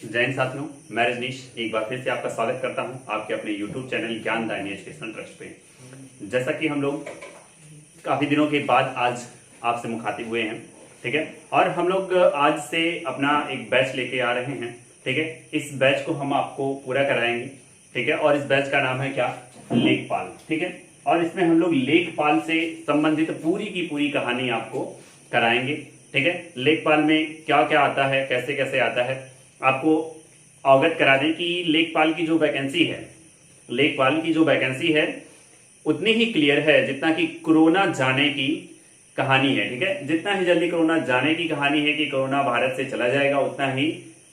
जय हिंद साथियों, मैं रजनीश एक बार फिर से आपका स्वागत करता हूं आपके अपने YouTube चैनल ज्ञानदायिनी एजुकेशन ट्रस्ट पे। जैसा कि हम लोग काफी दिनों के बाद आज आपसे मुखातिब हुए हैं, ठीक है। और हम लोग आज से अपना एक बैच लेके आ रहे हैं, ठीक है। इस बैच को हम आपको पूरा कराएंगे, ठीक है। और इस बैच का नाम है क्या? लेखपाल, ठीक है। और इसमें हम लोग लेखपाल से संबंधित पूरी की पूरी कहानी आपको कराएंगे, ठीक है। लेखपाल में क्या क्या आता है, कैसे कैसे आता है, आपको अवगत करा दें कि लेखपाल की जो वैकेंसी है, लेखपाल की जो वैकेंसी है उतनी ही क्लियर है जितना कि कोरोना जाने की कहानी है, ठीक है। जितना ही जल्दी कोरोना जाने की कहानी है कि कोरोना भारत से चला जाएगा, उतना ही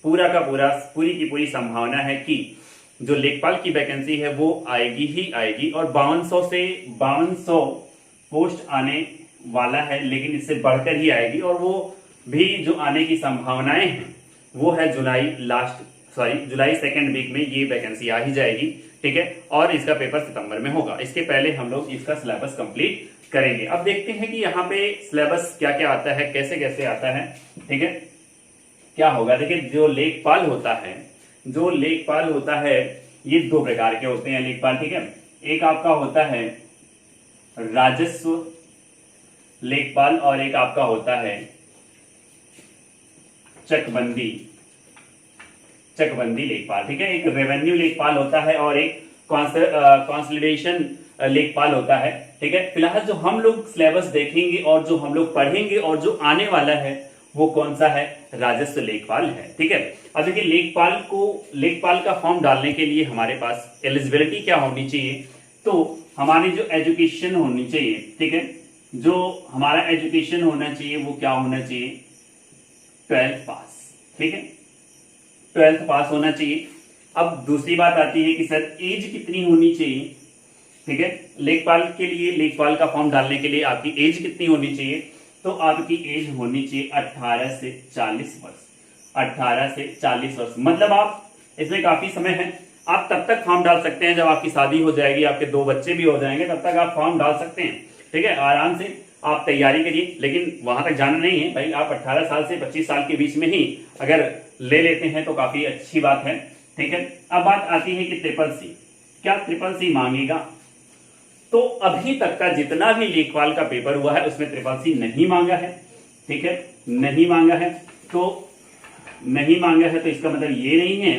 पूरा का पूरा पूरी की पूरी संभावना है कि जो लेखपाल की वैकेंसी है वो आएगी ही आएगी। और 5200 से 5200 पोस्ट आने वाला है, लेकिन इससे बढ़कर ही आएगी। और वो भी जो आने की संभावनाएं हैं वो है जुलाई सेकेंड वीक में ये वैकेंसी आ ही जाएगी, ठीक है। और इसका पेपर सितंबर में होगा। इसके पहले हम लोग इसका सिलेबस कंप्लीट करेंगे। अब देखते हैं कि यहाँ पे सिलेबस क्या क्या आता है, कैसे कैसे आता है, ठीक है। क्या होगा, देखिए जो लेखपाल होता है ये दो प्रकार के होते हैं लेखपाल, ठीक है। एक आपका होता है राजस्व लेखपाल और एक आपका होता है चकबंदी लेखपाल, ठीक है। एक रेवेन्यू लेखपाल होता है और एक कॉन्सोलिडेशन लेखपाल होता है, ठीक है। फिलहाल जो हम लोग सिलेबस देखेंगे और जो हम लोग पढ़ेंगे और जो आने वाला है वो कौन सा है? राजस्व लेखपाल है, ठीक है। अब देखिए लेखपाल का फॉर्म डालने के लिए हमारे पास एलिजिबिलिटी क्या होनी चाहिए, तो हमारी जो एजुकेशन होनी चाहिए, ठीक है। जो हमारा एजुकेशन होना चाहिए वो क्या होना चाहिए? 12th पास, ठीक है। 12th पास होना चाहिए। अब दूसरी बात आती है कि सर एज कितनी होनी चाहिए, ठीक है। लेखपाल के लिए, लेखपाल का फॉर्म डालने के लिए आपकी एज कितनी होनी चाहिए? तो आपकी एज होनी चाहिए 18 से 40 वर्ष। 18 से 40 वर्ष मतलब आप, इसमें काफी समय है। आप तब तक फॉर्म डाल सकते हैं जब आपकी शादी हो जाएगी, आपके 2 बच्चे भी हो जाएंगे, तब तक आप फॉर्म डाल सकते हैं, ठीक है। आराम से आप तैयारी करिए, लेकिन वहां तक जाना नहीं है भाई। आप 18 साल से 25 साल के बीच में ही अगर ले लेते हैं तो काफी अच्छी बात है, ठीक है। अब बात आती है कि ट्रिपल सी, क्या ट्रिपल सी मांगेगा? तो अभी तक का जितना भी लेखपाल का पेपर हुआ है उसमें ट्रिपल सी नहीं मांगा है, ठीक है। नहीं मांगा है तो इसका मतलब ये नहीं है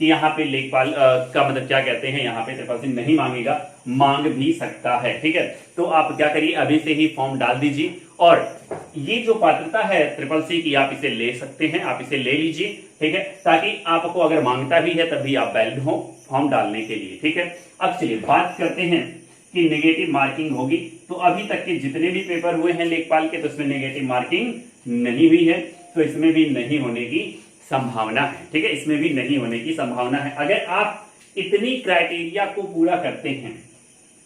कि यहाँ पे लेखपाल का मतलब क्या कहते हैं, यहाँ पे ट्रिपल सी नहीं मांगेगा, मांग भी सकता है, ठीक है। तो आप क्या करिए, अभी से ही फॉर्म डाल दीजिए। और ये जो पात्रता है ट्रिपल सी की, आप इसे ले सकते हैं, आप इसे ले लीजिए, ठीक है। ताकि आपको अगर मांगता भी है तब भी आप वैलिड हो फॉर्म डालने के लिए, ठीक है। अब चलिए बात करते हैं कि नेगेटिव मार्किंग होगी। तो अभी तक के जितने भी पेपर हुए हैं लेखपाल के, तो उसमें नेगेटिव मार्किंग नहीं हुई है, तो इसमें भी नहीं होने की संभावना है, ठीक है। इसमें भी नहीं होने की संभावना है। अगर आप इतनी क्राइटेरिया को पूरा करते हैं,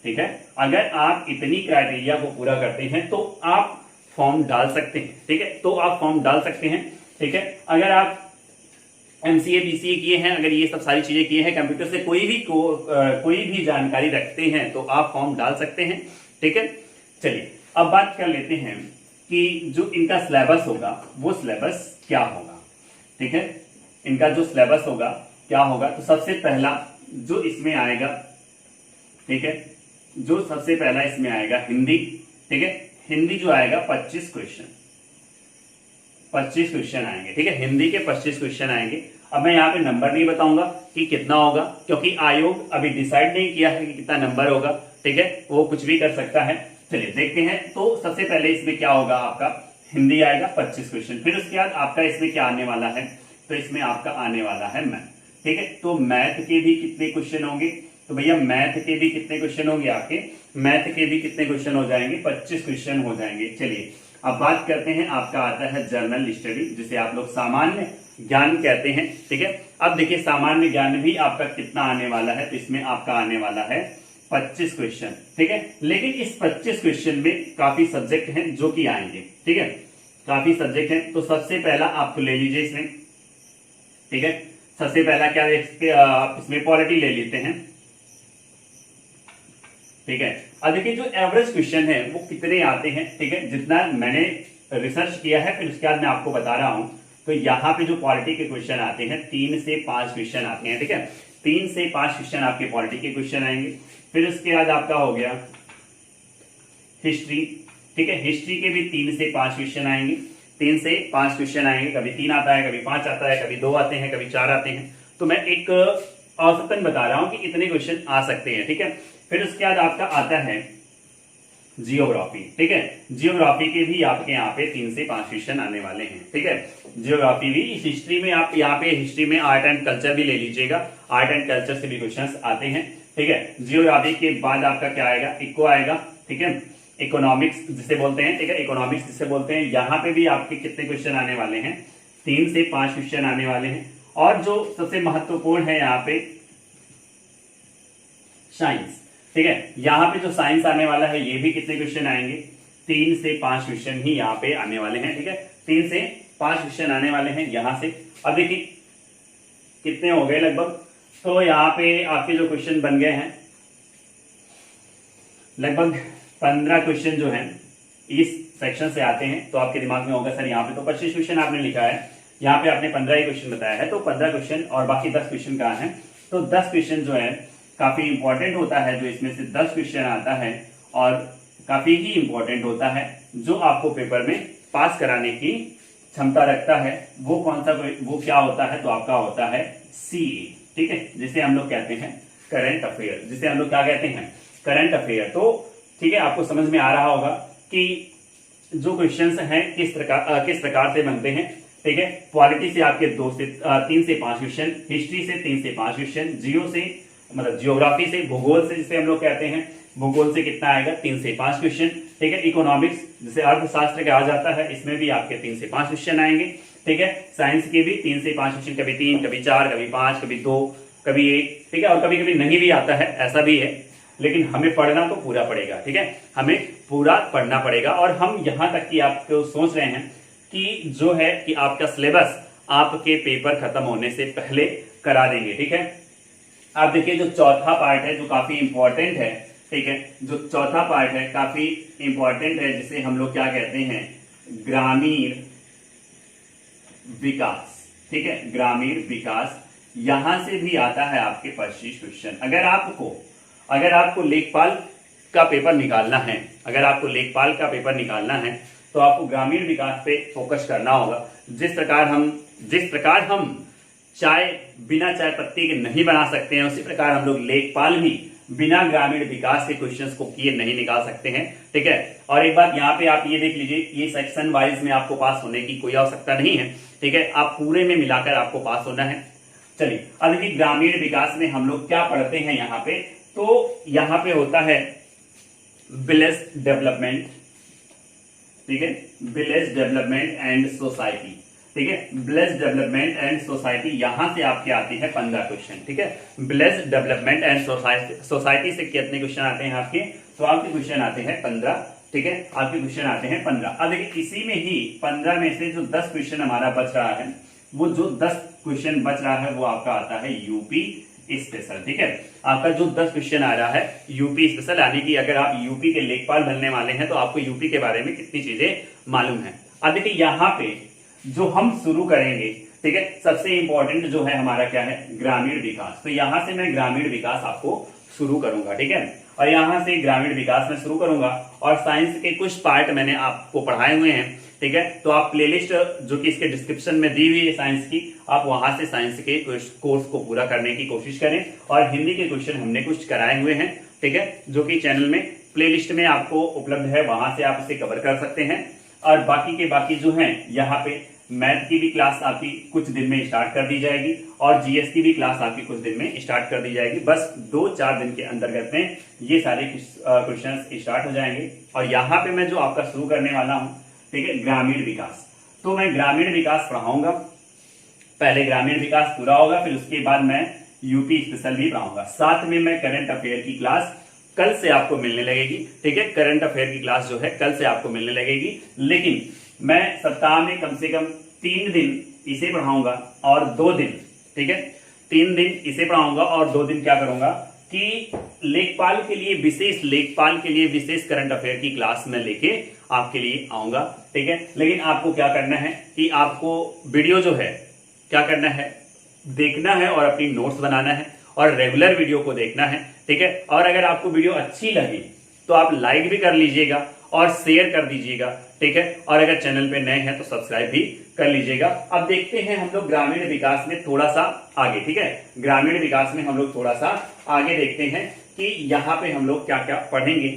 ठीक है, अगर आप इतनी क्राइटेरिया को पूरा करते हैं तो आप फॉर्म डाल सकते हैं, ठीक है। तो आप फॉर्म डाल सकते हैं, ठीक है। अगर आप एमसीए बीसीए किए हैं, अगर ये सब सारी चीजें किए हैं, कंप्यूटर से कोई भी जानकारी रखते हैं तो आप फॉर्म डाल सकते हैं, ठीक है। चलिए अब बात कर लेते हैं कि जो इनका सिलेबस होगा वो सिलेबस क्या होगा, ठीक है। इनका जो सिलेबस होगा क्या होगा, तो सबसे पहला जो इसमें आएगा, ठीक है, जो सबसे पहला इसमें आएगा हिंदी, ठीक है। हिंदी जो आएगा 25 क्वेश्चन आएंगे, ठीक है। हिंदी के 25 क्वेश्चन आएंगे। अब मैं यहाँ पे नंबर नहीं बताऊंगा कि कितना होगा, क्योंकि आयोग अभी डिसाइड नहीं किया है कि कितना नंबर होगा, ठीक है। वो कुछ भी कर सकता है। चलिए देखते हैं। तो सबसे पहले इसमें क्या होगा, आपका हिंदी आएगा 25 क्वेश्चन। फिर उसके बाद आपका इसमें क्या आने वाला है, तो इसमें आपका आने वाला है मैथ, ठीक है। तो मैथ के भी कितने क्वेश्चन होंगे, तो भैया मैथ के भी कितने क्वेश्चन होंगे आपके? मैथ के भी कितने क्वेश्चन हो जाएंगे? 25 क्वेश्चन हो जाएंगे। चलिए अब बात करते हैं, आपका आता है जनरल स्टडी, जिसे आप लोग सामान्य ज्ञान कहते हैं, ठीक है। अब देखिए सामान्य ज्ञान भी आपका कितना आने वाला है, तो इसमें आपका आने वाला है 25 क्वेश्चन, ठीक है। लेकिन इस 25 क्वेश्चन में काफी सब्जेक्ट हैं जो कि आएंगे, ठीक है। काफी सब्जेक्ट हैं। तो सबसे पहला आपको ले लीजिए इसमें, ठीक है। सबसे पहला क्या आप इसमें पॉलिटी ले लेते हैं, ठीक है। अब देखिए जो एवरेज क्वेश्चन है वो कितने आते हैं, ठीक है। जितना मैंने रिसर्च किया है, फिर उसके बाद मैं आपको बता रहा हूं तो यहाँ पे जो पॉलिटी के क्वेश्चन आते हैं 3 से 5 क्वेश्चन आते हैं, ठीक है। 3 से 5 क्वेश्चन आपके पॉलिटी के क्वेश्चन आएंगे। फिर उसके बाद आपका हो गया हिस्ट्री, ठीक है। हिस्ट्री के भी 3 से 5 क्वेश्चन आएंगे, 3 से 5 क्वेश्चन आएंगे। कभी 3 आता है, कभी 5 आता है, कभी 2 आते हैं, कभी 4 आते हैं। तो मैं एक औसतन बता रहा हूं कि इतने क्वेश्चन आ सकते हैं, ठीक है। फिर उसके बाद आपका आता है जियोग्राफी, ठीक है। जियोग्राफी के भी आपके यहाँ पे 3 से 5 क्वेश्चन आने वाले हैं, ठीक है। जियोग्राफी भी, इस हिस्ट्री में आप यहाँ पे हिस्ट्री में आर्ट एंड कल्चर भी ले लीजिएगा, आर्ट एंड कल्चर से भी क्वेश्चन आते हैं, ठीक है। जियोग्राफी के बाद आपका क्या आएगा, इको आएगा, ठीक है। इकोनॉमिक्स जिसे बोलते हैं, ठीक है, इकोनॉमिक्स जिसे बोलते हैं, यहाँ पे भी आपके कितने क्वेश्चन आने वाले हैं, 3 से 5 क्वेश्चन आने वाले हैं। और जो सबसे महत्वपूर्ण है यहाँ पे साइंस, ठीक है। यहाँ पे जो साइंस आने वाला है ये भी कितने क्वेश्चन आएंगे, 3 से 5 क्वेश्चन ही यहाँ पे आने वाले हैं, ठीक है। 3 से 5 क्वेश्चन आने वाले हैं यहाँ से। अब देखिए कितने हो गए लगभग, तो यहाँ पे आपके जो क्वेश्चन बन गए हैं लगभग 15 क्वेश्चन जो हैं इस सेक्शन से आते हैं। तो आपके दिमाग में होगा सर यहाँ पे तो 25 क्वेश्चन आपने लिखा है, यहाँ पे आपने 15 ही क्वेश्चन बताया है, तो 15 क्वेश्चन और बाकी 10 क्वेश्चन कहाँ हैं। तो 10 क्वेश्चन जो है काफी इंपॉर्टेंट होता है, जो इसमें से 10 क्वेश्चन आता है और काफी ही इंपॉर्टेंट होता है, जो आपको पेपर में पास कराने की क्षमता रखता है। वो कौन सा, वो क्या होता है, तो आपका होता है सीए, ठीक है, जिसे हम लोग कहते हैं करंट अफेयर, जिसे हम लोग क्या कहते हैं, करंट अफेयर। तो ठीक है, आपको समझ में आ रहा होगा कि जो क्वेश्चंस हैं किस प्रकार से बनते हैं, ठीक है। पॉलिटी से आपके 3 से 5 क्वेश्चन, हिस्ट्री से 3 से 5 क्वेश्चन, जियो से मतलब जियोग्राफी से, भूगोल से जिसे हम लोग कहते हैं, भूगोल से कितना आएगा, 3 से 5 क्वेश्चन, ठीक है। इकोनॉमिक्स जिसे अर्थशास्त्र कहा जाता है, इसमें भी आपके 3 से 5 क्वेश्चन आएंगे, ठीक है। साइंस के भी 3 से 5 क्वेश्चन, कभी 3, कभी 4, कभी 5, कभी 2, कभी 1, ठीक है। और कभी कभी नहीं भी आता है, ऐसा भी है, लेकिन हमें पढ़ना तो पूरा पड़ेगा, ठीक है। हमें पूरा पढ़ना पड़ेगा। और हम यहां तक कि आपको सोच रहे हैं कि जो है कि आपका सिलेबस आपके पेपर खत्म होने से पहले करा देंगे, ठीक है। आप देखिए जो चौथा पार्ट है जो काफी इंपॉर्टेंट है, ठीक है, जो चौथा पार्ट है काफी इंपॉर्टेंट है, जिसे हम लोग क्या कहते हैं, ग्रामीण विकास, ठीक है, ग्रामीण विकास। यहां से भी आता है आपके 25 क्वेश्चन। अगर आपको लेखपाल का पेपर निकालना है, अगर आपको लेखपाल का पेपर निकालना है तो आपको ग्रामीण विकास पे फोकस करना होगा। जिस प्रकार हम चाय बिना चाय पत्ती के नहीं बना सकते हैं, उसी प्रकार हम लोग लेखपाल भी बिना ग्रामीण विकास के क्वेश्चंस को किए नहीं निकाल सकते हैं, ठीक है। और एक बात यहाँ पे आप ये देख लीजिए, ये सेक्शन वाइज में आपको पास होने की कोई आवश्यकता नहीं है, ठीक है। आप पूरे में मिलाकर आपको पास होना है। चलिए अब देखिए ग्रामीण विकास में हम लोग क्या पढ़ते हैं यहाँ पे, तो यहाँ पे होता है विलेज डेवलपमेंट, ठीक है, विलेज डेवलपमेंट एंड सोसाइटी, ठीक है, विलेज डेवलपमेंट एंड सोसाइटी। यहां से आपके आते हैं 15 क्वेश्चन, ठीक है। विलेज डेवलपमेंट एंड सोसाइटी से कितने क्वेश्चन आते हैं आपके, तो आपके क्वेश्चन आते हैं 15, ठीक है, आपके क्वेश्चन आते हैं 15। अब देखिए इसी में ही 15 में से जो 10 क्वेश्चन हमारा बच रहा है, वो जो 10 क्वेश्चन बच रहा है वो आपका आता है यूपी स्पेशल, ठीक है। आपका जो 10 क्वेश्चन आ रहा है यूपी स्पेशल, यानी कि अगर आप यूपी के लेखपाल बनने वाले हैं तो आपको यूपी के बारे में कितनी चीजें मालूम है। अब देखिए यहाँ पे जो हम शुरू करेंगे, ठीक है, सबसे इंपॉर्टेंट जो है हमारा क्या है, ग्रामीण विकास। तो यहां से मैं ग्रामीण विकास आपको शुरू करूंगा, ठीक है, और यहां से ग्रामीण विकास में शुरू करूंगा। और साइंस के कुछ पार्ट मैंने आपको पढ़ाए हुए हैं, ठीक है। तो आप प्लेलिस्ट जो कि इसके डिस्क्रिप्शन में दी हुई है साइंस की, आप वहां से साइंस के कोर्स को पूरा करने की कोशिश करें। और हिंदी के क्वेश्चन हमने कुछ कराए हुए हैं, ठीक है, जो कि चैनल में प्लेलिस्ट में आपको उपलब्ध है, वहां से आप इसे कवर कर सकते हैं। और बाकी के बाकी जो हैं, यहाँ पे मैथ की भी क्लास आपकी कुछ दिन में स्टार्ट कर दी जाएगी और जीएस की भी क्लास आपकी कुछ दिन में स्टार्ट कर दी जाएगी। बस 2-4 दिन के अंतर्गत में ये सारे क्वेश्चन स्टार्ट हो जाएंगे। और यहाँ पे मैं जो आपका शुरू करने वाला हूँ, ठीक है, ग्रामीण विकास। तो मैं ग्रामीण विकास पढ़ाऊंगा, पहले ग्रामीण विकास पूरा होगा, फिर उसके बाद मैं यूपी स्पेशल भी पढ़ाऊंगा। साथ में मैं करंट अफेयर की क्लास कल से आपको मिलने लगेगी, ठीक है, करंट अफेयर की क्लास जो है कल से आपको मिलने लगेगी। लेकिन मैं सप्ताह में कम से कम 3 दिन इसे पढ़ाऊंगा और 2 दिन, ठीक है, 3 दिन इसे पढ़ाऊंगा और 2 दिन क्या करूंगा, कि लेखपाल के लिए विशेष करंट अफेयर की क्लास में लेके आपके लिए आऊंगा, ठीक है। लेकिन आपको क्या करना है कि आपको वीडियो जो है क्या करना है, देखना है और अपनी नोट्स बनाना है और रेगुलर वीडियो को देखना है, ठीक है। और अगर आपको वीडियो अच्छी लगी तो आप लाइक भी कर लीजिएगा और शेयर कर दीजिएगा, ठीक है। और अगर चैनल पे नए हैं तो सब्सक्राइब भी कर लीजिएगा। अब देखते हैं हम लोग ग्रामीण विकास में थोड़ा सा आगे, ठीक है। ग्रामीण विकास में हम लोग थोड़ा सा आगे देखते हैं कि यहाँ पे हम लोग क्या क्या पढ़ेंगे,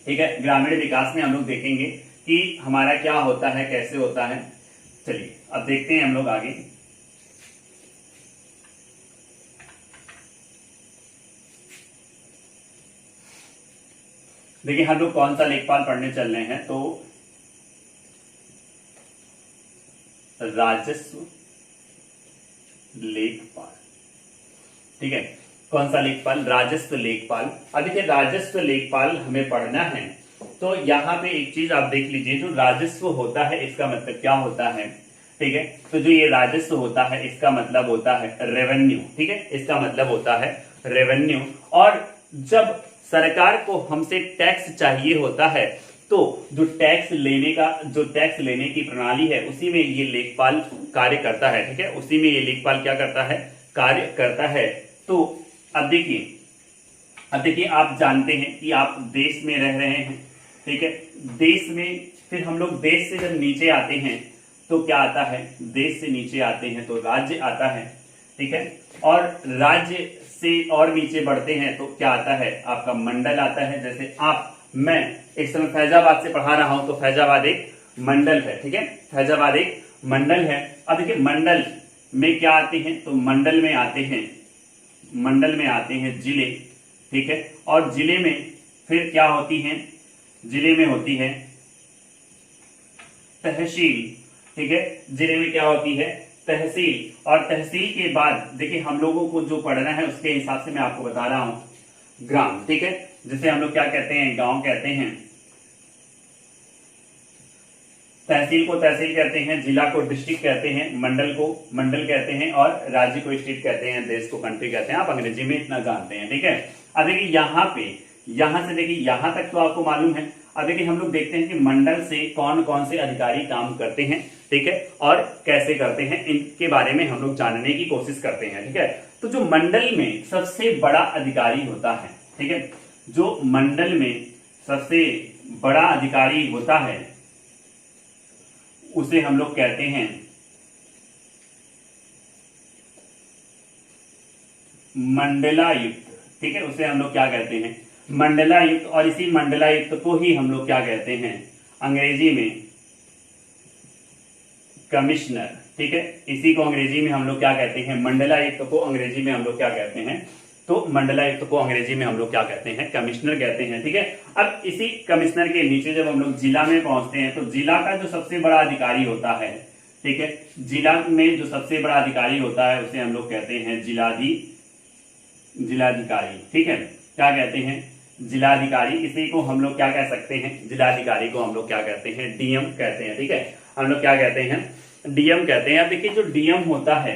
ठीक है। ग्रामीण विकास में हम लोग देखेंगे कि हमारा क्या होता है, कैसे होता है। चलिए अब देखते हैं हम लोग आगे। देखिए हम लोग कौन सा लेखपाल पढ़ने चल रहे हैं, तो राजस्व लेखपाल, ठीक है। कौन सा लेखपाल? राजस्व लेखपाल। अब देखिए राजस्व लेखपाल हमें पढ़ना है, तो यहाँ पे एक चीज आप देख लीजिए, जो राजस्व होता है इसका मतलब क्या होता है, ठीक है। तो जो ये राजस्व होता है इसका मतलब होता है रेवेन्यू, ठीक है। इसका मतलब होता है रेवेन्यू। और जब सरकार को हमसे टैक्स चाहिए होता है तो जो टैक्स लेने की प्रणाली है उसी में ये लेखपाल कार्य करता है, ठीक है। उसी में ये लेखपाल क्या करता है, कार्य करता है। तो अब देखिए आप जानते हैं कि आप देश में रह रहे हैं, ठीक है। देश में फिर हम लोग देश से जब नीचे आते हैं तो क्या आता है, देश से नीचे आते हैं तो राज्य आता है, ठीक है। और राज्य से और नीचे बढ़ते हैं तो क्या आता है, आपका मंडल आता है। जैसे मैं इस समय फैजाबाद से पढ़ा रहा हूं तो फैजाबाद एक मंडल है, ठीक है। फैजाबाद एक मंडल है। अब देखिए मंडल में क्या आते हैं, तो मंडल में आते हैं जिले, ठीक है। और जिले में फिर क्या होती हैं, जिले में होती है तहसील, ठीक है। जिले में क्या होती है, तहसील। और तहसील के बाद देखिए हम लोगों को जो पढ़ना है उसके हिसाब से मैं आपको बता रहा हूं, ग्राम, ठीक है। जिसे हम लोग क्या कहते हैं, गांव कहते हैं। तहसील को तहसील कहते हैं, जिला को डिस्ट्रिक्ट कहते हैं, मंडल को मंडल कहते हैं और राज्य को स्टेट कहते हैं, देश को कंट्री कहते हैं। आप अंग्रेजी में इतना जानते हैं, ठीक है। अब देखिए यहां से देखिए यहां तक तो आपको मालूम है। अब देखिए हम लोग देखते हैं कि मंडल से कौन कौन से अधिकारी काम करते हैं, ठीक है, और कैसे करते हैं, इनके बारे में हम लोग जानने की कोशिश करते हैं, ठीक है। तो जो मंडल में सबसे बड़ा अधिकारी होता है, ठीक है, जो मंडल में सबसे बड़ा अधिकारी होता है उसे हम लोग कहते हैं मंडलायुक्त, ठीक है। उसे हम लोग क्या कहते हैं, मंडलायुक्त। और इसी मंडलायुक्त को ही हम लोग क्या कहते हैं, अंग्रेजी में कमिश्नर, ठीक है। इसी को अंग्रेजी में हम लोग क्या कहते हैं, मंडलायुक्त को अंग्रेजी में हम लोग क्या कहते हैं, तो मंडलायुक्त को अंग्रेजी में हम लोग क्या कहते हैं, कमिश्नर कहते हैं, ठीक है। अब इसी कमिश्नर के नीचे जब हम लोग जिला में पहुंचते हैं तो जिला का जो सबसे बड़ा अधिकारी होता है, ठीक है, जिला में जो सबसे बड़ा अधिकारी होता है उसे हम लोग कहते हैं जिलाधिकारी, ठीक है। क्या कहते हैं, जिलाधिकारी। इसी को हम लोग क्या कह सकते हैं, जिलाधिकारी को हम लोग क्या कहते हैं, डीएम कहते हैं, ठीक है। हम लोग क्या कहते हैं, डीएम कहते हैं। अब देखिए जो डीएम होता है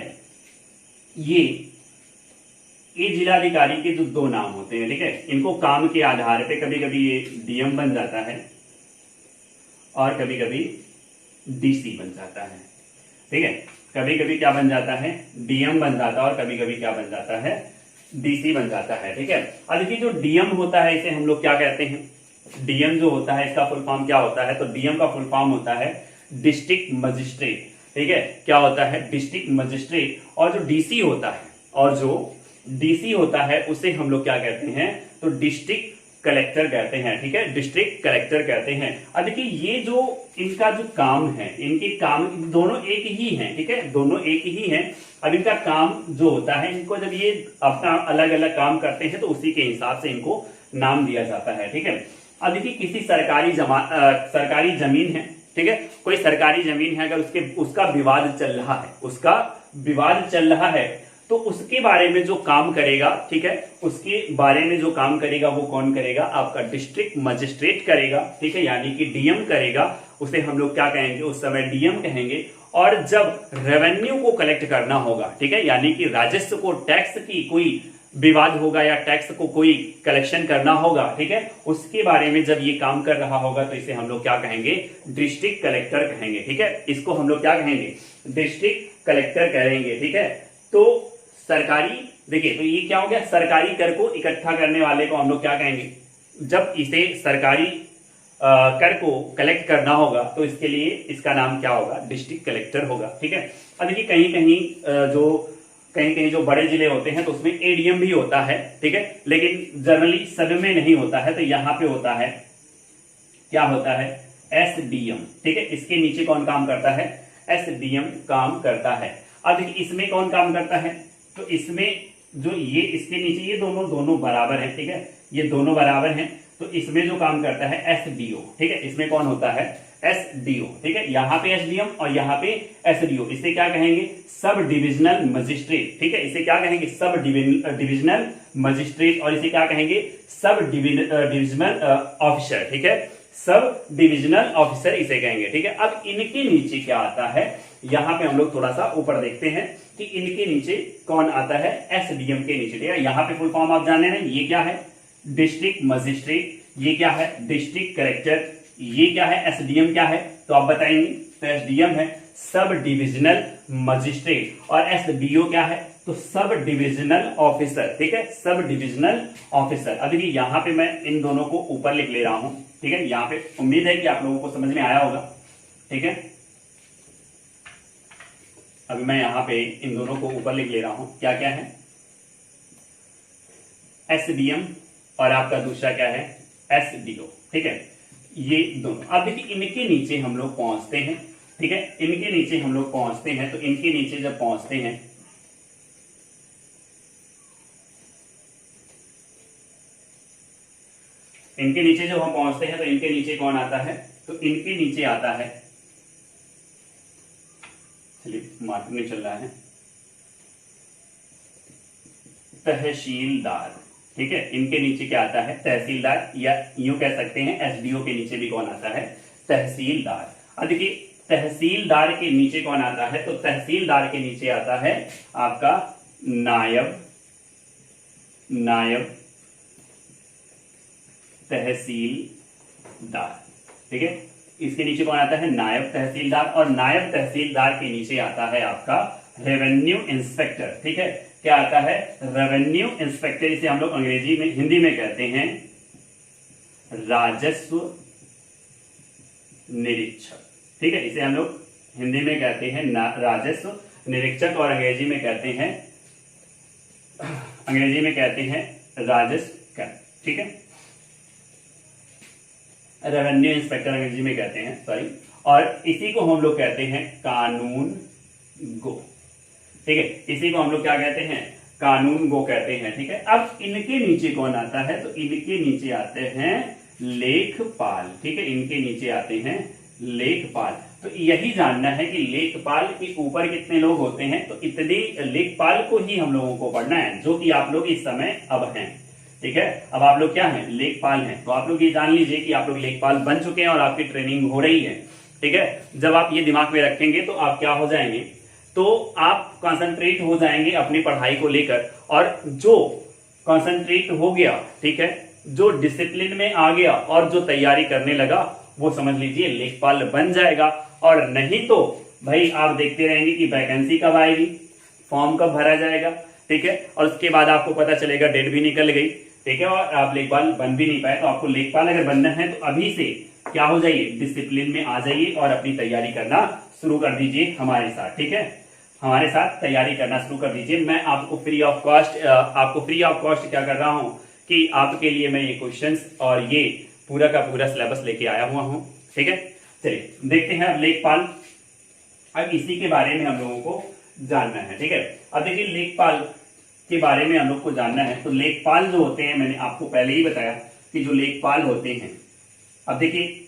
ये जिलाधिकारी के जो दो नाम होते हैं, ठीक है। इनको काम के आधार पे कभी कभी ये डीएम बन जाता है और कभी कभी डीसी बन जाता है, ठीक है। कभी कभी क्या बन जाता है, डीएम बन जाता है और कभी कभी क्या बन जाता है, डीसी बन जाता है, ठीक है। अब देखिए जो डीएम होता है इसे हम लोग क्या कहते हैं, डीएम जो होता है इसका फुल फॉर्म क्या होता है, तो डीएम का फुल फॉर्म होता है डिस्ट्रिक्ट मजिस्ट्रेट, ठीक है। क्या होता है, डिस्ट्रिक्ट मजिस्ट्रेट। और जो डीसी होता है उसे हम लोग क्या कहते हैं, तो डिस्ट्रिक्ट कलेक्टर कहते हैं, ठीक है, डिस्ट्रिक्ट कलेक्टर कहते हैं। अब देखिए ये जो इनका जो काम है, इनके काम दोनों एक ही हैं, ठीक है, दोनों एक ही हैं। अब इनका काम जो होता है, इनको जब ये अपना अलग अलग काम करते हैं तो उसी के हिसाब से इनको नाम दिया जाता है, ठीक है। अब देखिए किसी सरकारी जमीन है, ठीक है, कोई सरकारी जमीन है, अगर उसका विवाद चल रहा है तो उसके बारे में जो काम करेगा, ठीक है, उसके बारे में जो काम करेगा वो कौन करेगा, आपका डिस्ट्रिक्ट मजिस्ट्रेट करेगा, ठीक है, यानी कि डीएम करेगा। उसे हम लोग क्या कहेंगे, उस समय डीएम कहेंगे। और जब रेवेन्यू को कलेक्ट करना होगा, ठीक है, यानी कि राजस्व को, टैक्स की कोई विवाद होगा या टैक्स को कोई कलेक्शन करना होगा, ठीक है, उसके बारे में जब ये काम कर रहा होगा तो इसे हम लोग क्या कहेंगे, डिस्ट्रिक्ट कलेक्टर कहेंगे, ठीक है। इसको हम लोग क्या कहेंगे, डिस्ट्रिक्ट कलेक्टर कहेंगे, ठीक है। तो सरकारी, देखिए तो ये क्या हो गया, सरकारी कर को इकट्ठा करने वाले को हम लोग क्या कहेंगे, जब इसे सरकारी कर को कलेक्ट करना होगा तो इसके लिए इसका नाम क्या होगा, डिस्ट्रिक्ट कलेक्टर होगा, ठीक है। अब देखिए कहीं कहीं जो बड़े जिले होते हैं तो उसमें एडीएम भी होता है, ठीक है, लेकिन जनरली सब में नहीं होता है, तो यहाँ पे होता है, क्या होता है, एसडीएम, ठीक है। इसके नीचे कौन काम करता है, एसडीएम काम करता है। अब देखिए इसमें कौन काम करता है, तो इसमें जो ये इसके नीचे ये दोनों बराबर है, ठीक है, ये दोनों बराबर हैं, तो इसमें जो काम करता है एसडीओ, ठीक है, इसमें कौन होता है, एसडीओ, ठीक है। यहाँ पे एसडीएम और यहाँ पे एसडीओ, इसे क्या कहेंगे, सब डिविजनल मजिस्ट्रेट, ठीक है, इसे क्या कहेंगे, सब डिविजनल मजिस्ट्रेट, और इसे क्या कहेंगे, सब डिविजनल ऑफिसर, ठीक है, सब डिविजनल ऑफिसर इसे कहेंगे, ठीक है। अब इनके नीचे क्या आता है, यहाँ पे हम लोग थोड़ा सा ऊपर देखते हैं कि इनके नीचे कौन आता है, एसडीएम के नीचे, ठीक है। यहाँ पे फुल फॉर्म आप जाने रहे, ये क्या है, डिस्ट्रिक्ट मजिस्ट्रेट, ये क्या है, डिस्ट्रिक्ट कलेक्टर, ये क्या है, एसडीएम क्या है, तो आप बताएंगे, तो एसडीएम है सब डिविजनल मजिस्ट्रेट, और एसडीओ क्या है, तो सब डिविजनल ऑफिसर, ठीक है, सब डिविजनल ऑफिसर। अब देखिए यहाँ पे मैं इन दोनों को ऊपर लिख ले रहा हूं, ठीक है, यहाँ पे उम्मीद है कि आप लोगों को समझ में आया होगा, ठीक है। अभी मैं यहाँ पे इन दोनों को ऊपर लिख ले रहा हूं, क्या क्या है, एसडीएम और आपका दूसरा क्या है, एसडीओ, ठीक है, ये दोनों। अब देखिए इनके नीचे हम लोग पहुंचते हैं, ठीक है, इनके नीचे हम लोग पहुंचते हैं, तो इनके नीचे जब पहुंचते हैं, इनके नीचे जब हम पहुंचते हैं तो इनके नीचे कौन आता है, तो इनके नीचे आता है, चलिए मार्क नहीं चल रहा है, तहसीलदार, ठीक है, इनके नीचे क्या आता है, तहसीलदार, या यूं कह सकते हैं एसडीओ के नीचे भी कौन आता है, तहसीलदार। अब देखिए तहसीलदार के नीचे कौन आता है, तो तहसीलदार के नीचे आता है आपका नायब तहसीलदार, ठीक है, इसके नीचे कौन आता है, नायब तहसीलदार, और नायब तहसीलदार के नीचे आता है आपका रेवेन्यू इंस्पेक्टर, ठीक है, क्या आता है, रेवेन्यू इंस्पेक्टर, इसे हम लोग अंग्रेजी में, हिंदी में कहते हैं राजस्व निरीक्षक, ठीक है, इसे हम लोग हिंदी में कहते हैं राजस्व निरीक्षक, और अंग्रेजी में कहते हैं राजस्व, ठीक है, रेवेन्यू इंस्पेक्टर अंग्रेजी में कहते हैं, सॉरी, और इसी को हम लोग कहते हैं कानून गो, ठीक है, इसी को हम लोग क्या कहते हैं, कानून गो कहते हैं, ठीक है। अब इनके नीचे कौन आता है, तो इनके नीचे आते हैं लेखपाल, ठीक है, इनके नीचे आते हैं लेखपाल। तो यही जानना है कि लेखपाल के ऊपर कितने लोग होते हैं, तो इतने लेखपाल को ही हम लोगों को पढ़ना है, जो कि आप लोग इस समय अब हैं, ठीक है। अब आप लोग क्या हैं, लेखपाल हैं, तो आप लोग ये जान लीजिए कि आप लोग लेखपाल बन चुके हैं और आपकी ट्रेनिंग हो रही है, ठीक है। जब आप ये दिमाग में रखेंगे तो आप क्या हो जाएंगे, तो आप कंसंट्रेट हो जाएंगे अपनी पढ़ाई को लेकर, और जो कंसंट्रेट हो गया, ठीक है, जो डिसिप्लिन में आ गया और जो तैयारी करने लगा, वो समझ लीजिए लेखपाल बन जाएगा। और नहीं तो भाई आप देखते रहेंगे कि वैकेंसी कब आएगी, फॉर्म कब भरा जाएगा, ठीक है, और उसके बाद आपको पता चलेगा डेट भी निकल गई, ठीक है, और आप लेखपाल बन भी नहीं पाए। तो आपको लेखपाल अगर बनना है तो अभी से क्या हो जाइए, डिसिप्लिन में आ जाइए और अपनी तैयारी करना शुरू कर दीजिए हमारे साथ, ठीक है, हमारे साथ तैयारी करना शुरू कर दीजिए। मैं आपको फ्री ऑफ कॉस्ट क्या कर रहा हूं कि आपके लिए मैं ये क्वेश्चंस और ये पूरा का पूरा सिलेबस लेके आया हुआ हूं, ठीक है। चलिए देखते हैं अब लेखपाल, अब इसी के बारे में हम लोगों को जानना है, ठीक है। अब देखिए लेखपाल के बारे में हम लोग को जानना है, तो लेखपाल जो होते हैं, मैंने आपको पहले ही बताया कि जो लेखपाल होते हैं, अब देखिए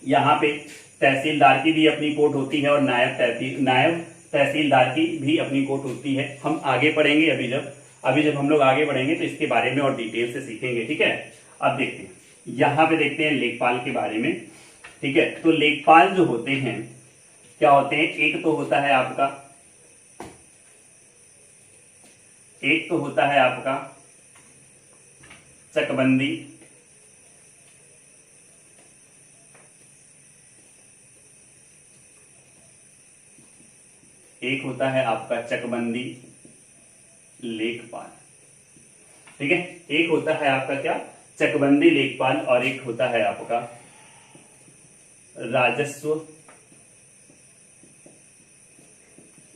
यहाँ पे तहसीलदार की भी अपनी पोस्ट होती है और नायब तहसीलदार की भी अपनी पोस्ट होती है। हम आगे पढ़ेंगे, अभी जब हम लोग आगे बढ़ेंगे तो इसके बारे में और डिटेल से सीखेंगे, ठीक है। अब देखते हैं, यहाँ पे देखते हैं लेखपाल के बारे में, ठीक है। तो लेखपाल जो होते हैं क्या होते हैं, एक तो होता है आपका एक तो होता है आपका चकबंदी, एक होता है आपका चकबंदी लेखपाल। ठीक है, एक होता है आपका क्या, चकबंदी लेखपाल, और एक होता है आपका राजस्व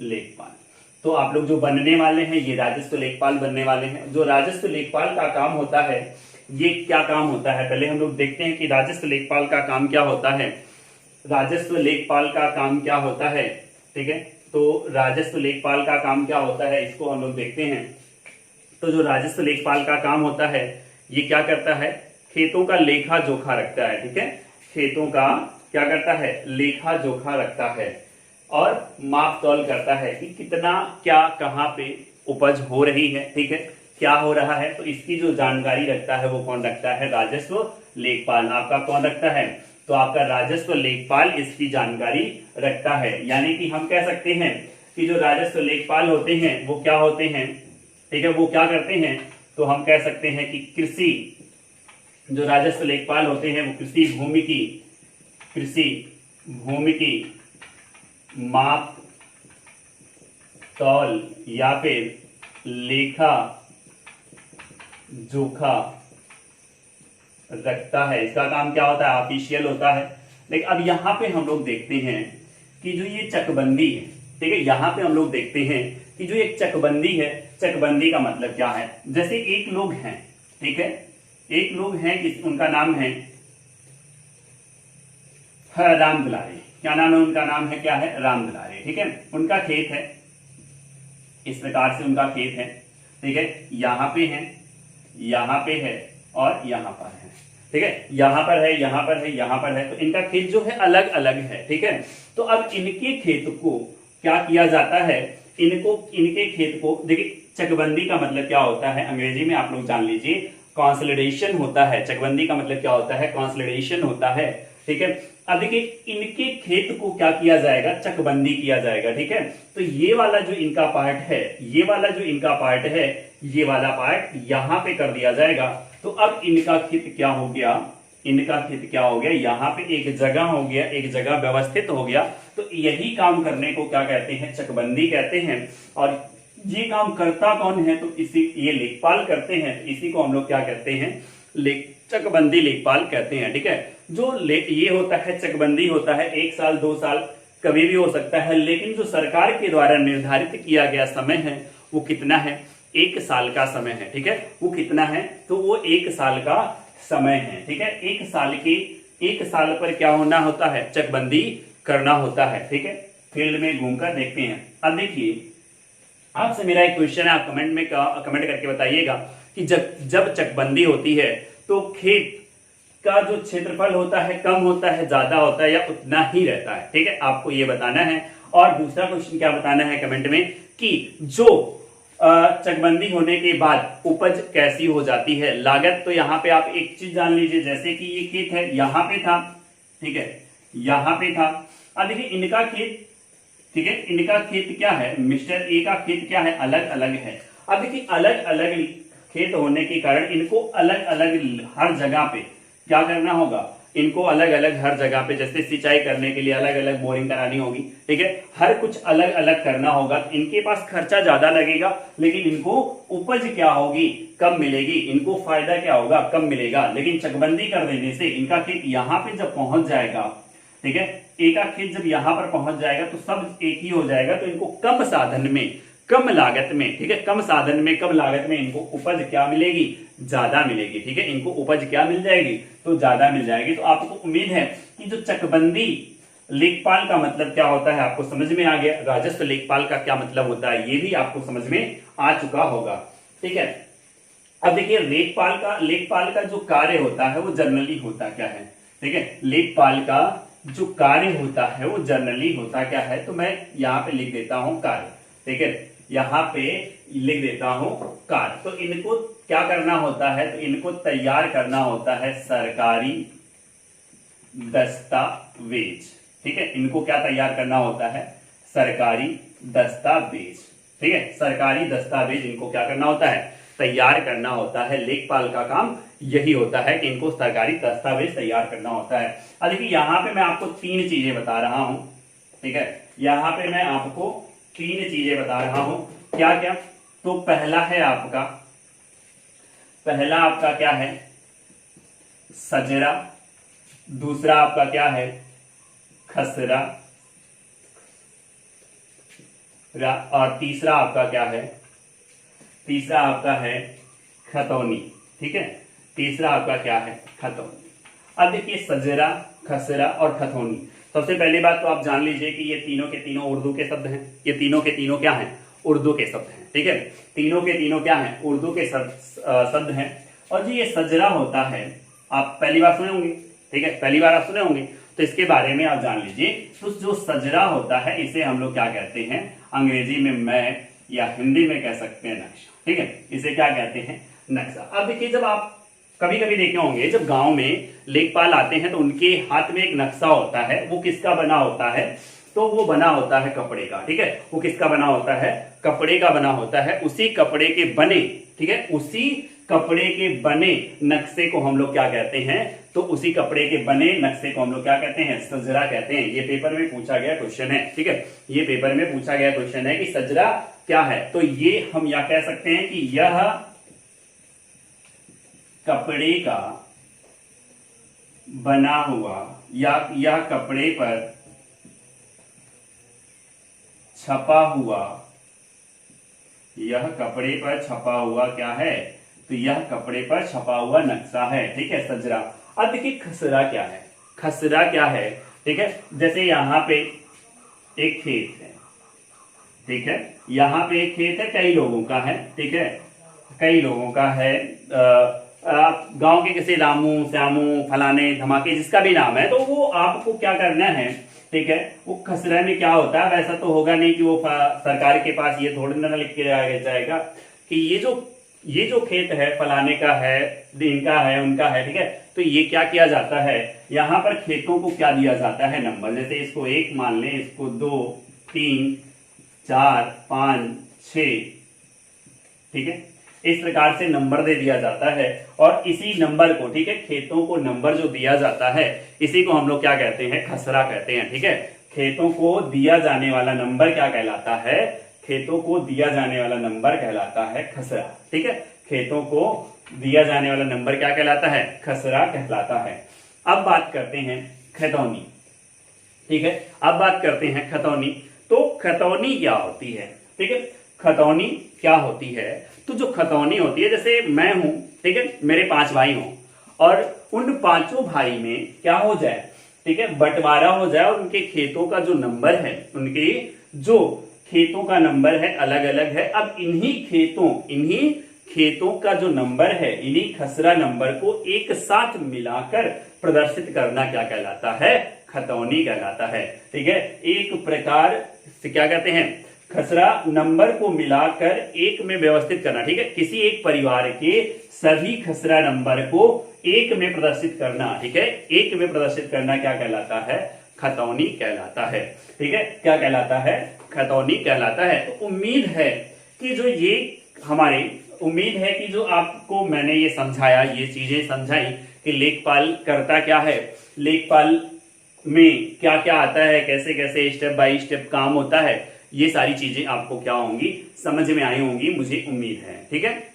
लेखपाल। तो आप लोग जो बनने वाले हैं ये राजस्व लेखपाल बनने वाले हैं। जो राजस्व लेखपाल का काम होता है, ये क्या काम होता है, पहले हम लोग देखते हैं कि राजस्व लेखपाल का काम क्या होता है। राजस्व लेखपाल का काम क्या होता है, ठीक है, तो राजस्व लेखपाल का काम क्या होता है इसको हम लोग देखते हैं। तो जो राजस्व लेखपाल का काम होता है ये क्या करता है, खेतों का लेखा जोखा रखता है। ठीक है, खेतों का क्या करता है, लेखा जोखा रखता है और माप तौल करता है कि कितना क्या कहाँ पे उपज हो रही है। ठीक है, क्या हो रहा है, तो इसकी जो जानकारी रखता है वो कौन रखता है, राजस्व लेखपाल। आपका कौन रखता है, तो आपका राजस्व लेखपाल इसकी जानकारी रखता है। यानी कि हम कह सकते हैं कि जो राजस्व लेखपाल होते हैं वो क्या होते हैं, ठीक है, वो क्या करते हैं, तो हम कह सकते हैं कि कृषि, जो राजस्व लेखपाल होते हैं वो कृषि भूमि की माप तौल या फिर लेखा जोखा रखता है। इसका काम क्या होता है, ऑफिशियल होता है। लेकिन अब यहां पे हम लोग देखते हैं कि जो ये चकबंदी है, ठीक है, यहां पे हम लोग देखते हैं कि जो एक चकबंदी है, चकबंदी का मतलब क्या है। जैसे एक लोग हैं, ठीक है, एक लोग हैं, उनका नाम है राम दुलारी। क्या नाम है उनका, नाम है क्या है, राम दुलारी। ठीक है, उनका खेत है, इस प्रकार से उनका खेत है। ठीक है, यहाँ पे है, यहाँ पे है और यहाँ पर है। ठीक है, यहाँ पर है, यहाँ पर है, यहाँ पर है, तो इनका खेत जो है अलग अलग है। ठीक है, तो अब इनके खेत को क्या किया जाता है, इनके खेत को देखिए, चकबंदी का मतलब क्या होता है, अंग्रेजी में आप लोग जान लीजिए, कॉन्सोलिडेशन होता है। चकबंदी का मतलब क्या होता है, कॉन्सोलिडेशन होता है। ठीक है, अब देखिए इनके खेत को क्या किया जाएगा, चकबंदी किया जाएगा। ठीक है, तो ये वाला जो इनका पार्ट है, ये वाला जो इनका पार्ट है, ये वाला पार्ट यहां पे कर दिया जाएगा। तो अब इनका खेत क्या हो गया, इनका खेत क्या हो गया, यहाँ पे एक जगह हो गया, एक जगह व्यवस्थित हो गया। तो यही काम करने को क्या कहते हैं, चकबंदी कहते हैं। और ये काम करता कौन है, तो इसी ये लेखपाल करते हैं। इसी को हम लोग क्या कहते हैं, चकबंदी लेखपाल कहते हैं। ठीक है, जो ये होता है, चकबंदी होता है 1 साल 2 साल कभी भी हो सकता है, लेकिन जो सरकार के द्वारा निर्धारित किया गया समय है वो कितना है, 1 साल का समय है। ठीक है, वो कितना है, तो वो 1 साल का समय है। ठीक है, 1 साल पर क्या होना होता है, चकबंदी करना होता है। ठीक है, फील्ड में घूमकर देखते हैं। अब देखिए, आपसे मेरा एक क्वेश्चन है, आप कमेंट करके बताइएगा कि जब चकबंदी होती है तो खेत का जो क्षेत्रफल होता है कम होता है, ज्यादा होता है, या उतना ही रहता है। ठीक है, आपको ये बताना है। और दूसरा क्वेश्चन क्या बताना है कमेंट में, कि जो चकबंदी होने के बाद उपज कैसी हो जाती है, लागत। तो यहाँ पे आप एक चीज जान लीजिए, जैसे कि ये खेत है, यहाँ पे था, ठीक है, यहाँ पे था। अब देखिए इनका खेत, ठीक है, इनका खेत क्या है, मिस्टर ए का खेत क्या है, अलग अलग है। अब देखिए अलग अलग खेत होने के कारण इनको अलग अलग हर जगह पे क्या करना होगा, इनको अलग अलग हर जगह पे, जैसे सिंचाई करने के लिए अलग अलग बोरिंग करानी होगी। ठीक है, हर कुछ अलग अलग करना होगा। इनके पास खर्चा ज्यादा लगेगा, लेकिन इनको उपज क्या होगी, कम मिलेगी। इनको फायदा क्या होगा, कम मिलेगा। लेकिन चकबंदी कर देने से इनका खेत यहाँ पे जब पहुंच जाएगा, ठीक है, एक का खेत जब यहाँ पर पहुंच जाएगा तो सब एक ही हो जाएगा। तो इनको कम साधन में, कम लागत में, ठीक है, कम साधन में कम लागत में इनको उपज क्या मिलेगी, ज्यादा मिलेगी। ठीक है, इनको उपज क्या मिल जाएगी, तो ज्यादा मिल जाएगी। तो आपको उम्मीद है कि जो चकबंदी लेखपाल का मतलब क्या होता है आपको समझ में आ गया, राजस्व लेखपाल का क्या मतलब होता है ये भी आपको समझ में आ चुका होगा। ठीक है, अब देखिए लेखपाल का जो कार्य होता है वो जनरली होता क्या है। ठीक है, लेखपाल का जो कार्य होता है वो जनरली होता क्या है, तो मैं यहाँ पे लिख देता हूं कार्य। ठीक है, यहाँ पे लिख देता हूं कार्य। तो इनको क्या करना होता है, तो इनको तैयार करना होता है सरकारी दस्तावेज। ठीक है, इनको क्या तैयार करना होता है, सरकारी दस्तावेज। ठीक है, सरकारी दस्तावेज इनको क्या करना होता है, तैयार करना होता है। लेखपाल का काम यही होता है कि इनको सरकारी दस्तावेज तैयार करना होता है। अब देखिए यहाँ पे मैं आपको 3 चीजें बता रहा हूं, ठीक है, यहाँ पे मैं आपको 3 चीजें बता रहा हूं। क्या क्या? तो पहला आपका क्या है, सजरा। दूसरा आपका क्या है, खसरा। और तीसरा आपका क्या है, तीसरा आपका है खतौनी। ठीक है, तीसरा आपका क्या है, खतौनी। अब देखिए सजरा, खसरा और खतौनी। सबसे पहली बात तो आप जान लीजिए कि ये तीनों के तीनों उर्दू के शब्द हैं। ये तीनों के तीनों क्या हैं, उर्दू के शब्द हैं। ठीक है, तीनों के तीनों क्या हैं, उर्दू के शब्द हैं। और जो ये सजरा होता है, आप पहली बार सुने होंगे, ठीक है, पहली बार आप सुने होंगे, तो इसके बारे में आप जान लीजिए। तो जो सजरा होता है इसे हम लोग क्या कहते हैं, अंग्रेजी में मैप या हिंदी में कह सकते हैं नक्शा। ठीक है, इसे क्या कहते हैं, नक्शा। अब देखिए जब आप कभी कभी देखे होंगे, जब गांव में लेखपाल आते हैं तो उनके हाथ में एक नक्शा होता है। वो किसका बना होता है, तो वो बना होता है कपड़े का। ठीक है, वो किसका बना होता है, कपड़े का बना होता है। उसी कपड़े के बने, ठीक है, उसी कपड़े के बने नक्शे को हम लोग क्या कहते हैं, तो उसी कपड़े के बने नक्शे को हम लोग क्या कहते हैं, सजरा कहते हैं। ये पेपर में पूछा गया क्वेश्चन है। ठीक है, ये पेपर में पूछा गया क्वेश्चन है कि सजरा क्या है। तो ये हम या कह सकते हैं कि यह कपड़े का बना हुआ, या यह कपड़े पर छपा हुआ, यह कपड़े पर छपा हुआ क्या है, तो यह कपड़े पर छपा हुआ नक्शा है। ठीक है, सजरा। अब देखिए खसरा क्या है, खसरा क्या है। ठीक है, जैसे यहां पे एक खेत है, ठीक है, यहां पे एक खेत है, कई लोगों का है। ठीक है, कई लोगों का है। गांव के किसी रामू, श्यामू, फलाने, धमाके, जिसका भी नाम है, तो वो आपको क्या करना है, ठीक है, वो खसरा में क्या होता है, वैसा तो होगा नहीं कि वो सरकार के पास ये थोड़ी ना लिख के जाएगा कि ये जो खेत है फलाने का है, इनका है, उनका है। ठीक है, तो ये क्या किया जाता है, यहाँ पर खेतों को क्या दिया जाता है, नंबर। जैसे इसको 1 मान लें, इसको 2, 3, 4, 5, 6। ठीक है, इस प्रकार से नंबर दे दिया जाता है। और इसी नंबर को, ठीक है, खेतों को नंबर जो दिया जाता है, इसी को हम लोग क्या कहते हैं, खसरा कहते हैं। ठीक है, खेतों को दिया जाने वाला नंबर क्या कहलाता है, खेतों को दिया जाने वाला नंबर कहलाता है खसरा। ठीक है, खेतों को दिया जाने वाला नंबर क्या कहलाता है, खसरा कहलाता है। अब बात करते हैं खतौनी। ठीक है, अब बात करते हैं खतौनी। तो खतौनी क्या होती है, ठीक है, खतौनी क्या होती है, तो जो खतौनी होती है, जैसे मैं हूं, ठीक है, मेरे 5 भाई हों, और उन 5 भाई में क्या हो जाए, ठीक है, बंटवारा हो जाए, और उनके खेतों का जो नंबर है, उनके जो खेतों का नंबर है अलग अलग है। अब इन्हीं खेतों का जो नंबर है, इन्हीं खसरा नंबर को एक साथ मिलाकर प्रदर्शित करना क्या कहलाता है, खतौनी कहलाता है। ठीक है, एक प्रकार से क्या कहते हैं, खसरा नंबर को मिलाकर एक में व्यवस्थित करना। ठीक है, किसी एक परिवार के सभी खसरा नंबर को एक में प्रदर्शित करना। ठीक है, एक में प्रदर्शित करना क्या कहलाता है, खतौनी कहलाता है। ठीक है, क्या कहलाता है, खतौनी कहलाता है। तो उम्मीद है कि जो आपको मैंने ये समझाया, ये चीजें समझाई कि लेखपाल करता क्या है, लेखपाल में क्या क्या आता है, कैसे कैसे स्टेप बाय स्टेप काम होता है, ये सारी चीजें आपको क्या होंगी, समझ में आई होंगी, मुझे उम्मीद है। ठीक है,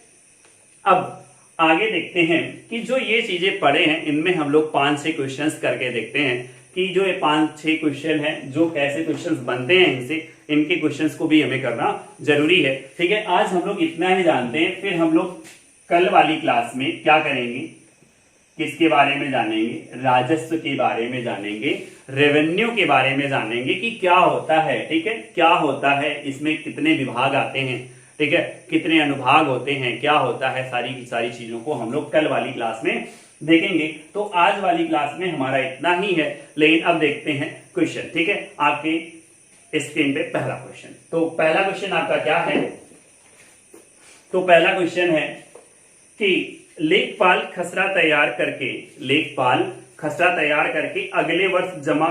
अब आगे देखते हैं कि जो ये चीजें पढ़े हैं, इनमें हम लोग 5 से क्वेश्चंस करके देखते हैं कि जो ये 5-6 क्वेश्चन हैं, जो कैसे क्वेश्चंस बनते हैं, इनके क्वेश्चंस को भी हमें करना जरूरी है। ठीक है, आज हम लोग इतना ही जानते हैं, फिर हम लोग कल वाली क्लास में क्या करेंगे, किसके बारे में जानेंगे, राजस्व के बारे में जानेंगे, रेवेन्यू के बारे में जानेंगे कि क्या होता है। ठीक है, क्या होता है, इसमें कितने विभाग आते हैं, ठीक है, कितने अनुभाग होते हैं, क्या होता है, सारी की सारी चीजों को हम लोग कल वाली क्लास में देखेंगे। तो आज वाली क्लास में हमारा इतना ही है, लेकिन अब देखते हैं क्वेश्चन। ठीक है, आपके स्क्रीन पे पहला क्वेश्चन। तो पहला क्वेश्चन आपका क्या है, तो पहला क्वेश्चन है कि लेखपाल खसरा तैयार करके अगले वर्ष जमा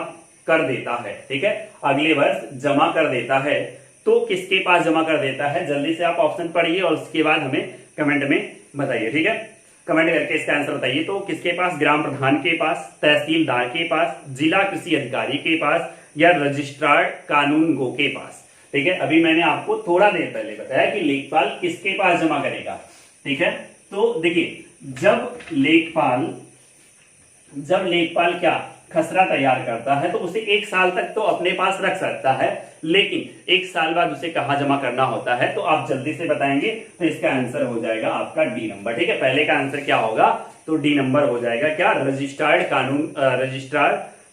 कर देता है। ठीक है, अगले वर्ष जमा कर देता है, तो तो किसके पास जमा कर देता है? जल्दी से आप ऑप्शन पढ़िए और उसके बाद हमें कमेंट में बताइए, ठीक है? कमेंट करके इसका आंसर बताइए। तो किसके पास? ग्राम प्रधान के पास, तहसीलदार के पास, जिला कृषि अधिकारी के पास, या रजिस्ट्रार कानून गो के पास। ठीक है, अभी मैंने आपको थोड़ा देर पहले बताया कि लेखपाल किसके पास जमा करेगा। ठीक है, तो देखिए जब लेखपाल क्या खसरा तैयार करता है तो उसे 1 साल तक तो अपने पास रख सकता है, लेकिन 1 साल बाद उसे कहां जमा करना होता है तो आप जल्दी से बताएंगे। तो इसका आंसर हो जाएगा आपका डी नंबर। ठीक है, पहले का आंसर क्या होगा? तो डी नंबर हो जाएगा क्या? रजिस्ट्रार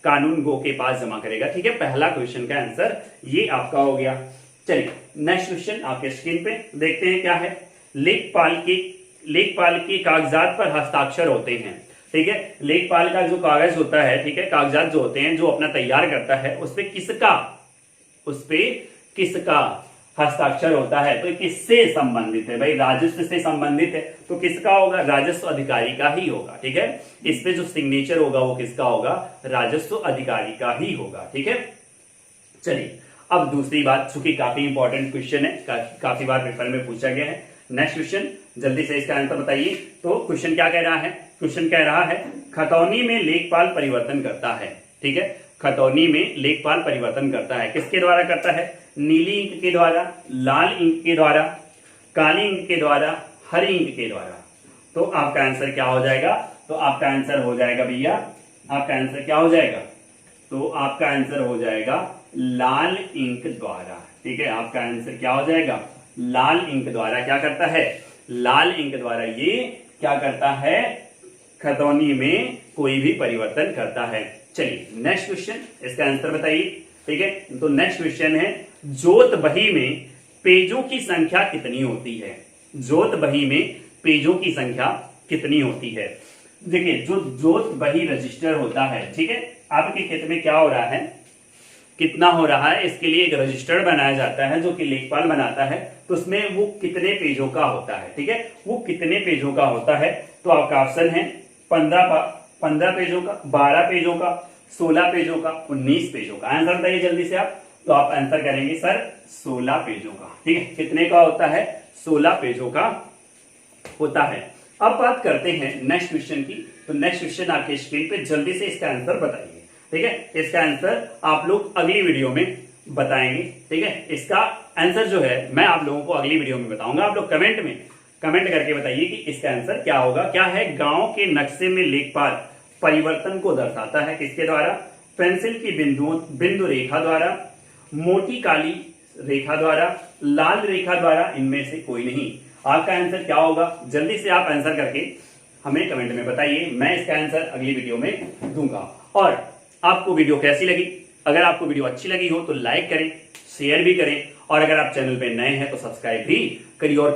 कानून गो के पास जमा करेगा। ठीक है, पहला क्वेश्चन का आंसर ये आपका हो गया। चलिए नेक्स्ट क्वेश्चन आपके स्क्रीन पे देखते हैं क्या है। लेखपाल के कागजात पर हस्ताक्षर होते हैं। ठीक है, लेखपाल का जो कागज होता है, ठीक है, कागजात जो होते हैं जो अपना तैयार करता है उस पे किसका हस्ताक्षर होता है? तो किससे संबंधित है भाई? राजस्व से संबंधित है तो किसका होगा? राजस्व अधिकारी का ही होगा। ठीक है, इस पे जो सिग्नेचर होगा वो किसका होगा? राजस्व अधिकारी का ही होगा। ठीक है, चलिए अब दूसरी बात, चूंकि काफी इंपॉर्टेंट क्वेश्चन है, काफी बार पेपर में पूछा गया है। नेक्स्ट क्वेश्चन जल्दी से इसका आंसर बताइए। तो क्वेश्चन क्या कह रहा है? क्वेश्चन कह रहा है खतौनी में लेखपाल परिवर्तन करता है। ठीक है, खतौनी में लेखपाल परिवर्तन करता है, किसके द्वारा करता है? नीली इंक के द्वारा, लाल इंक के द्वारा, काली इंक के द्वारा, हरी इंक के द्वारा। तो आपका आंसर क्या हो जाएगा? तो आपका आंसर हो जाएगा भैया, आपका आंसर क्या हो जाएगा? तो आपका आंसर हो जाएगा लाल इंक द्वारा। ठीक है, आपका आंसर क्या हो जाएगा? लाल इंक द्वारा। क्या करता है? लाल इंक द्वारा ये क्या करता है? खतौनी में कोई भी परिवर्तन करता है। चलिए नेक्स्ट क्वेश्चन, इसका आंसर बताइए। ठीक है, तो नेक्स्ट क्वेश्चन है जोत बही में पेजों की संख्या कितनी होती है? जोत बही में पेजों की संख्या कितनी होती है? देखिए जो जोत बही रजिस्टर होता है, ठीक है, आपके खेत में क्या हो रहा है, कितना हो रहा है, इसके लिए एक रजिस्टर बनाया जाता है जो कि लेखपाल बनाता है। तो उसमें वो कितने पेजों का होता है? ठीक है, वो कितने पेजों का होता है? तो आपका ऑप्शन है 15 पेजों का, 12 पेजों का, 16 पेजों का, 19 पेजों का। आंसर बताइए जल्दी से आप। तो आप आंसर करेंगे सर 16 पेजों का। ठीक है, कितने का होता है? 16 पेजों का होता है। अब बात करते हैं नेक्स्ट क्वेश्चन की। तो नेक्स्ट क्वेश्चन आपके स्क्रीन पे, जल्दी से इसका आंसर बताइए। ठीक है, इसका आंसर आप लोग अगली वीडियो में बताएंगे। ठीक है, इसका आंसर जो है मैं आप लोगों को अगली वीडियो में बताऊंगा। आप लोग कमेंट करके बताइए कि इसका आंसर क्या होगा। क्या है? गांव के नक्शे में लेखपाल परिवर्तन को दर्शाता है, किसके द्वारा? पेंसिल की बिंदु रेखा द्वारा, मोटी काली रेखा द्वारा, लाल रेखा द्वारा, इनमें से कोई नहीं। आपका आंसर क्या होगा? जल्दी से आप आंसर करके हमें कमेंट में बताइए, मैं इसका आंसर अगली वीडियो में दूंगा। और आपको वीडियो कैसी लगी? अगर आपको वीडियो अच्छी लगी हो तो लाइक करें, शेयर भी करें, और अगर आप चैनल पे नए हैं तो सब्सक्राइब भी करिए। और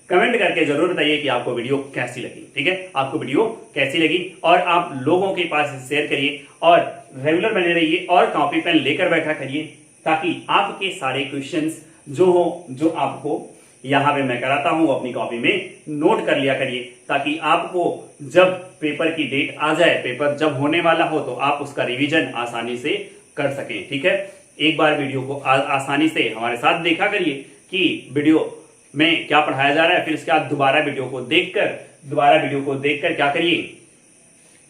कमेंट करके जरूर बताइए कि आपको वीडियो कैसी लगी। ठीक है, आपको वीडियो कैसी लगी, और आप लोगों के पास शेयर करिए और रेगुलर बने रहिए और कॉपी पेन लेकर बैठा करिए, ताकि आपके सारे क्वेश्चंस जो आपको यहाँ पे मैं कराता हूं अपनी कॉपी में नोट कर लिया करिए, ताकि आपको जब पेपर की डेट आ जाए, पेपर जब होने वाला हो, तो आप उसका रिवीजन आसानी से कर सकें। ठीक है, एक बार वीडियो को आसानी से हमारे साथ देखा करिए कि वीडियो में क्या पढ़ाया जा रहा है, फिर उसके बाद दोबारा वीडियो को देखकर क्या करिए,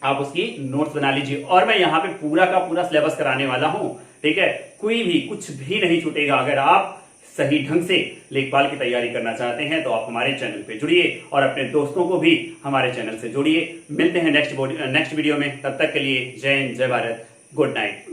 आप उसकी नोट्स बना लीजिए। और मैं यहाँ पे पूरा का पूरा सिलेबस कराने वाला हूं। ठीक है, कोई भी कुछ भी नहीं छूटेगा। अगर आप सही ढंग से लेखपाल की तैयारी करना चाहते हैं तो आप हमारे चैनल पे जुड़िए और अपने दोस्तों को भी हमारे चैनल से जोड़िए। मिलते हैं नेक्स्ट वीडियो में, तब तक के लिए जय हिंद, जय भारत, गुड नाइट।